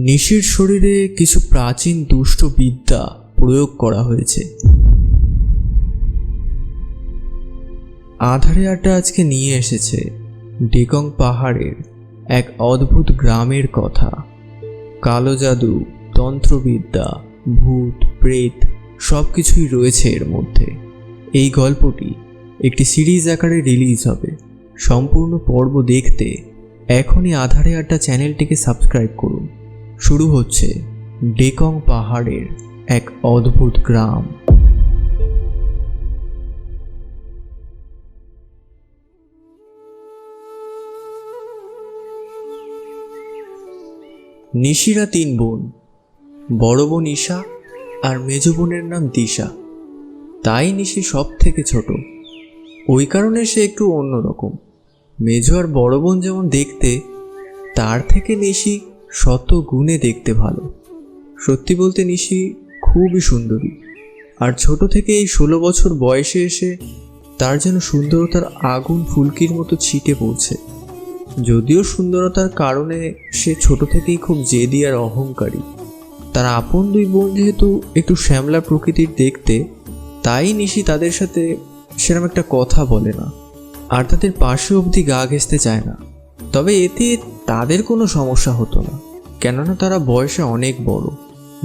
নিশির শরীরে কিছু প্রাচীন দুষ্ট বিদ্যা প্রয়োগ করা হয়েছে। আঁধারে আড্ডা আজকে নিয়ে এসেছে ডেকং পাহাড়ের এক অদ্ভুত গ্রামের কথা। কালো জাদু, তন্ত্রবিদ্যা, ভূত প্রেত সবকিছুই রয়েছে এর মধ্যে। এই গল্পটি একটি সিরিজ আকারে রিলিজ হবে। সম্পূর্ণ পর্ব দেখতে এখনই আঁধারে আড্ডা চ্যানেলটিকে সাবস্ক্রাইব করুন। শুরু হচ্ছে ডেকং পাহাড়ের এক অদ্ভুত গ্রাম। নিশিরা 3 বোন। বড় বোন ঈশা আর মেজ বোনের নাম দিশা। তাই নিশি সব থেকে ছোট, ওই কারণে সে একটু অন্যরকম। মেজ আর বড় বোন যেমন দেখতে, তার থেকে নিশি শত গুণে দেখতে ভালো। সত্যি বলতে নিশি খুবই সুন্দরী, আর ছোট থেকে এই 16 বছর বয়সে এসে তার যেন সুন্দরতার আগুন ফুলকির মতো ছিটে পড়ছে। যদিও সুন্দরতার কারণে সে ছোট থেকেই খুব জেদি আর অহংকারী। তার আপন 2 বোন যেহেতু একটু শ্যামলা প্রকৃতির দেখতে, তাই নিশি তাদের সাথে সেরকম একটা কথা বলে না, আর তাদের পাশে অবধি গা ঘেঁষতে চায় না। তবে এতে তাদের কোনো সমস্যা হতো না, কেননা তারা বয়সে অনেক বড়,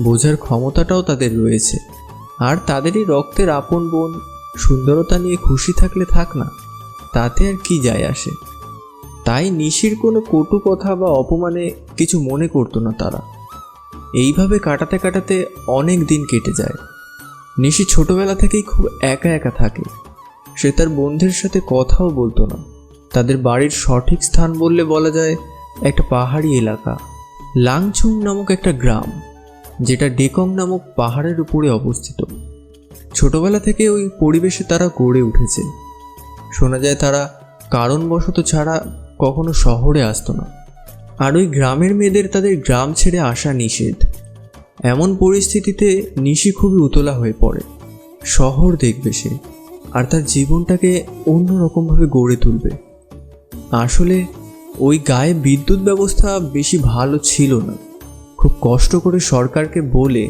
বোঝার ক্ষমতাটাও তাদের রয়েছে। আর তাদেরই রক্তের আপন বোন সুন্দরতা নিয়ে খুশি থাকলে থাক না, তাতে আর কি যায় আসে। তাই নিশির কোনো কটু কথা বা অপমানে কিছু মনে করতো না তারা। এইভাবে কাটাতে কাটাতে অনেক দিন কেটে যায়। নিশি ছোটবেলা থেকেই খুব একা একা থাকে। সে তার বন্ধুদের সাথে কথাও বলতো না। তাদের বাড়ির সঠিক স্থান বললে বলা যায় একটা পাহাড়ি এলাকা, লাংচুং নামক একটা গ্রাম, যেটা ডেকং নামক পাহাড়ের উপরে অবস্থিত। ছোটবেলা থেকে ওই পরিবেশে তারা গড়ে উঠেছে। শোনা যায় তারা কারণবশত ছাড়া কখনো শহরে আসতো না, আর ওই গ্রামের মেয়েদের তাদের গ্রাম ছেড়ে আসা নিষেধ। এমন পরিস্থিতিতে নিশি খুবই উতলা হয়ে পড়ে। শহর দেখবে সে, আর তার জীবনটাকে অন্যরকমভাবে গড়ে তুলবে। আসলে ওই গায়ে বিদ্যুৎ ব্যবস্থা বেশি ভালো ছিল না, খুব কষ্ট করে সরকারকে বলে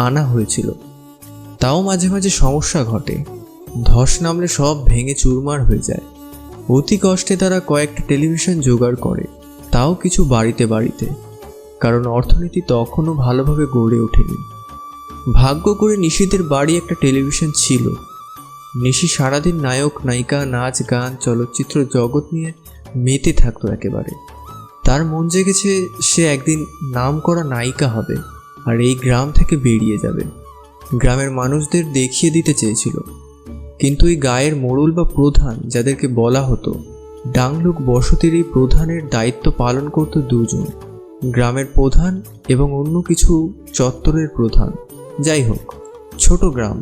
আনা হয়েছিল। তাও মাঝে মাঝে সমস্যা ঘটে, ধস নামলে সব ভেঙে চুরমার হয়ে যায়। অতি কষ্টে তারা কয়েকটা টেলিভিশন জোগাড় করে, তাও কিছু বাড়িতে বাড়িতে, কারণ অর্থনীতি তখনও ভালোভাবে গড়ে ওঠেনি। ভাগ্য করে নিশিদের বাড়ি একটা টেলিভিশন ছিল। নিশি সারাদিন নায়ক নায়িকা, নাচ গান, চলচ্চিত্র জগৎ নিয়ে মেতে থাকতো একেবারে। তার মন জেগেছে সে একদিন নামকরা নায়িকা হবে, আর এই গ্রাম থেকে বেরিয়ে যাবে। গ্রামের মানুষদের দেখিয়ে দিতে চেয়েছিল, কিন্তু এই গায়ের মোড়ল বা প্রধান, যাদেরকে বলা হতো ডাংলুক বসতির, এই প্রধানের দায়িত্ব পালন করত 2 জন, গ্রামের প্রধান এবং অন্য কিছু চত্বরের প্রধান। যাই হোক, ছোট গ্রাম,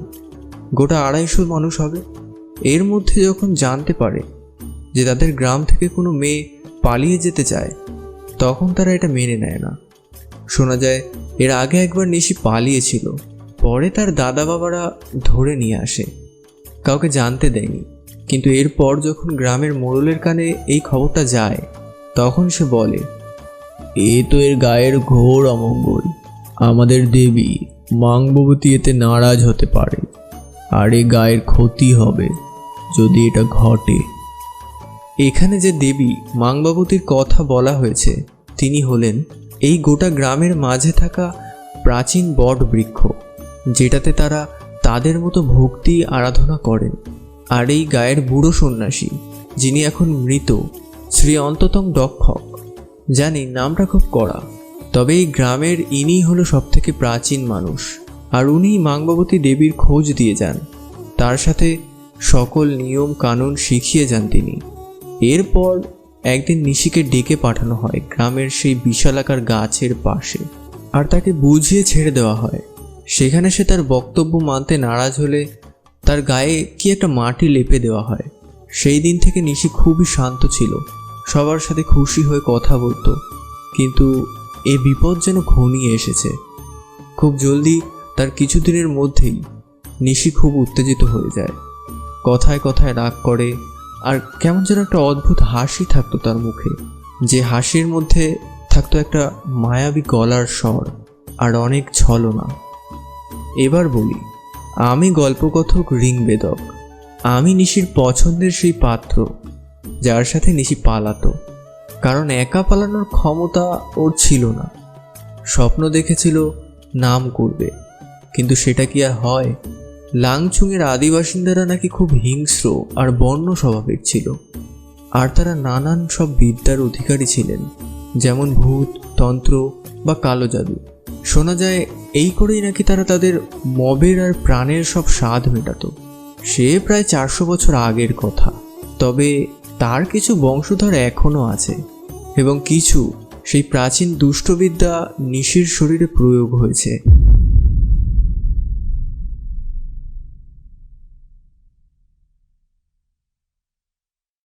গোটা 250 মানুষ হবে। এর মধ্যে যখন জানতে পারে যে তাদের গ্রাম থেকে কোনো মেয়ে পালিয়ে যেতে চায়, তখন তারা এটা মেনে নেয় না। শোনা যায় এর আগে একবার নিশি পালিয়েছিল, পরে তার দাদা বাবারা ধরে নিয়ে আসে। কাউকে জানতে দেয়নি, কিন্তু এরপর যখন গ্রামের মোড়লের কানে এই খবরটা যায়, তখন সে বলে, এ তো এর গায়ের ঘোর অমঙ্গল। আমাদের দেবী মাংবতী এতে নারাজ হতে পারে, আর এ গায়ের ক্ষতি হবে যদি এটা ঘটে। এখানে যে দেবী মাংবতীর কথা বলা হয়েছে, তিনি হলেন এই গোটা গ্রামের মাঝে থাকা প্রাচীন বট বৃক্ষ, যেটাতে তারা তাদের মতো ভক্তি আরাধনা করেন। আর এই গায়ের বুড়ো সন্ন্যাসী, যিনি এখন মৃত, শ্রী অন্ততং দক্ষক। জানি নামটা খুব কড়া, তবে এই গ্রামের ইনিই হলো সবথেকে প্রাচীন মানুষ, আর উনিই মাংবতী দেবীর খোঁজ দিয়ে যান। তার সাথে সকল নিয়ম কানুন শিখিয়ে যান তিনি। এরপর একদিন নিশিকে ডেকে পাঠানো হয় গ্রামের সেই বিশালাকার গাছের পাশে, আর তাকে বুঝিয়ে ছেড়ে দেওয়া হয়। সেখানে সে তার বক্তব্য মানতে নারাজ হলে তার গায়ে কি একটা মাটি লেপে দেওয়া হয়। সেই দিন থেকে নিশি খুবই শান্ত ছিল, সবার সাথে খুশি হয়ে কথা বলতো। কিন্তু এ বিপদ যেন ঘনিয়ে এসেছে। খুব জলদি, তার কিছুদিনের মধ্যেই নিশি খুব উত্তেজিত হয়ে যায়। কথায় কথায় রাগ করে, আর কেমন যেন একটা অদ্ভুত হাসি থাকতো তার মুখে, যে হাসির মধ্যে থাকতো একটা মায়াবী গলার স্বর আর অনেক ছলনা। এবার বলি, আমি গল্পকথক রিংবেদক। আমি নিশির পছন্দের সেই পাত্র যার সাথে নিশি পালাতো, কারণ একা পালানোর ক্ষমতা ওর ছিল না। স্বপ্ন দেখেছিল নাম করবে, কিন্তু সেটা কি আর হয়? লাংচুংয়ের আদিবাসিন্দারা নাকি খুব হিংস্র আর বন্য স্বভাবের ছিল, আর তারা নানান সব বিদ্যার অধিকারী ছিলেন, যেমন ভূত, তন্ত্র বা কালো জাদু। শোনা যায় এই করেই নাকি তারা তাদের মবের আর প্রাণের সব স্বাদ মেটাতো। সে প্রায় 400 বছর আগের কথা, তবে তার কিছু বংশধর এখনও আছে, এবং কিছু সেই প্রাচীন দুষ্টবিদ্যা নিশির শরীরে প্রয়োগ হয়েছে।